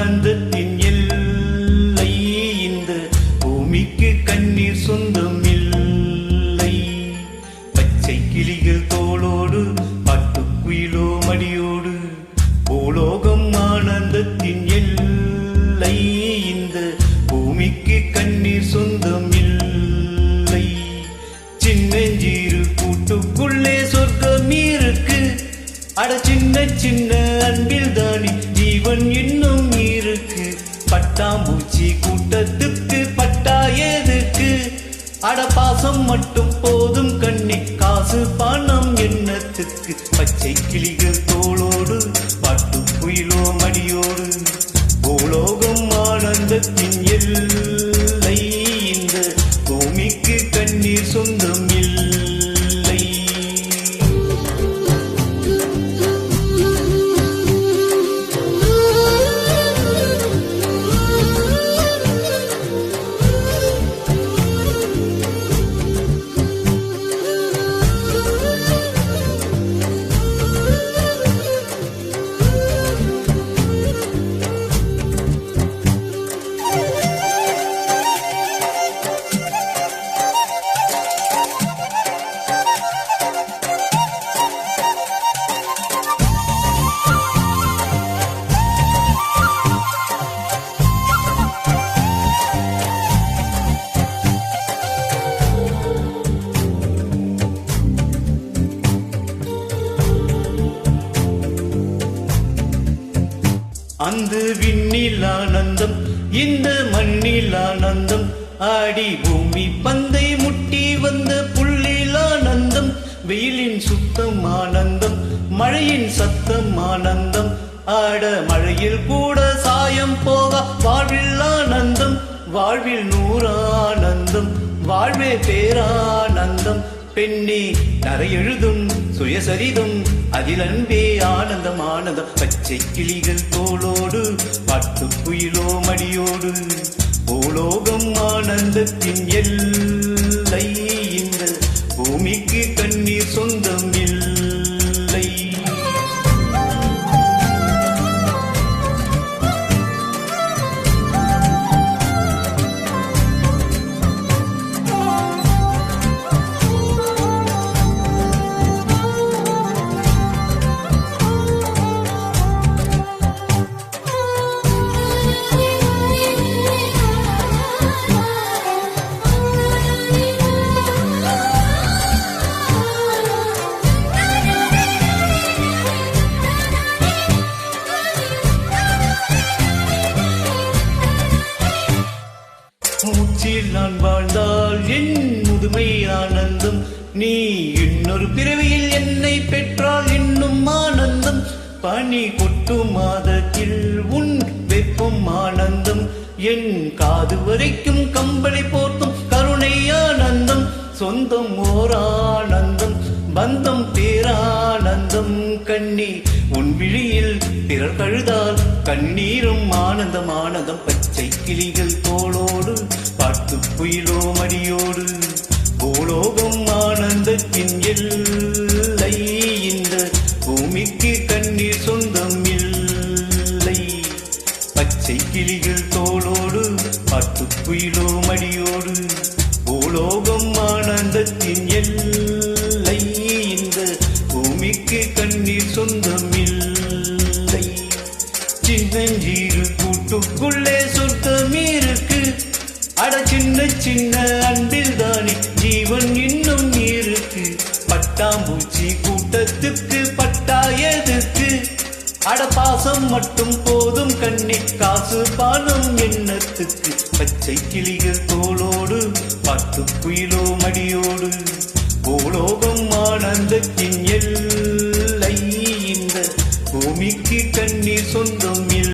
ஆனந்தத்தின் எல்லை இந்த பூமிக்கு கண்ணீர் சொந்தம் இல்லை. பச்சை கிளிகள் தோளோடு பாட்டுக்குயிலோ மடியோடு பூலோகம் ஆனந்தத்தின் எல்லை இந்த பூமிக்கு கண்ணீர் சொந்தம் இல்லை. சின்னஞ்சீரு கூட்டுக்குள்ளே சொர்க்கம் இருக்கு. அட சின்ன சின்ன அன்பில் தானே ஜீவன் இன்னும் இருக்கு. பட்டாம்பூச்சி கூட்டத்துக்கு பட்டா எதுக்கு? அட பாசம் மட்டும் போதும் கண்ணே, காசு பணம் எண்ணத்துக்கு. பச்சை கிளிகள் தோளோடு பாட்டுக்குயிலோ மடியோடு பூலோகம் ஆனந்தத்தின் எல்லை இந்த பூமிக்கு கண்ணீர் சொந்தம் இல்லை. அந்த விண்ணில் ஆனந்தம் இந்த மண்ணில் ஆனந்தம். ஆடி பூமி பந்தை முட்டி வந்த புள்ளில் ஆனந்தம். வெயிலின் சுத்தம் ஆனந்தம், மழையின் சத்தம் ஆனந்தம். ஆட மழையில் கூட சாயம் போக வாழ்வில் ஆனந்தம். வாழ்வில் நூறானந்தம், வாழ்வே பேரானந்தம். பெண்ணே நரை எழுதும் சுயசரிதம், அதில் அன்பே ஆனந்தம் ஆனந்தம். பச்சை கிளிகள் தோளோடு பாட்டுக்குயிலோ மடியோடு பூலோகம் ஆனந்தத்தின் எல்லை இந்த பூமிக்கு கண்ணீர் சொந்தம் இல்லை. மூச்சில் நான் வாழ்ந்தால் என் முதுமை ஆனந்தம். நீ இன்னொரு பிறவியில் என்னை பெற்றால் இன்னும் ஆனந்தம். பனி கொட்டும் மாதத்தில் உன் வெப்பம் ஆனந்தம். என் காது வரைக்கும் கம்பளி போர்த்தும் கருணை ஆனந்தம். சொந்தம் ஓர் ஆனந்தம், பந்தம் பேரானந்தம். கண்ணி உன் விழியில் பிறர் கழுதால் கண்ணீரும் ஆனந்தம் ஆனந்தம். பச்சை கிளிகள் தோளோடு பாட்டுக்குயிலோ மடியோடு பூலோகம் ஆனந்தத்தின் எல்லை இந்த பூமிக்கு கண்ணீர் சொந்தம் இல்லை. பச்சை கிளிகள் தோளோடு பாட்டுக்குயிலோ மடியோடு பூலோகம் ஆனந்தத்தின் எல்லை இந்த பூமிக்கு கண்ணீர் சொந்தம் இல்லை. சின்னஞ்சீரு கூட்டுக்குள்ளே சொர்க்கம் இருக்கு. அட சின்ன சின்ன அன்பில் தானே ஜீவன் இன்னும் இருக்கு. பட்டாம்பூச்சி கூட்டத்துக்கு பட்டா எதுக்கு? அட பாசம் மட்டும் போதும் கண்ணே, காசு பணம் எண்ணத்துக்கு. பச்சை கிளிகள் தோளோடு பாட்டுக்குயிலோ மடியோடு பூலோகம் ஆனந்தத்தின் எல்லை இந்த பூமிக்கு கண்ணீர் சொந்தம் இல்லை.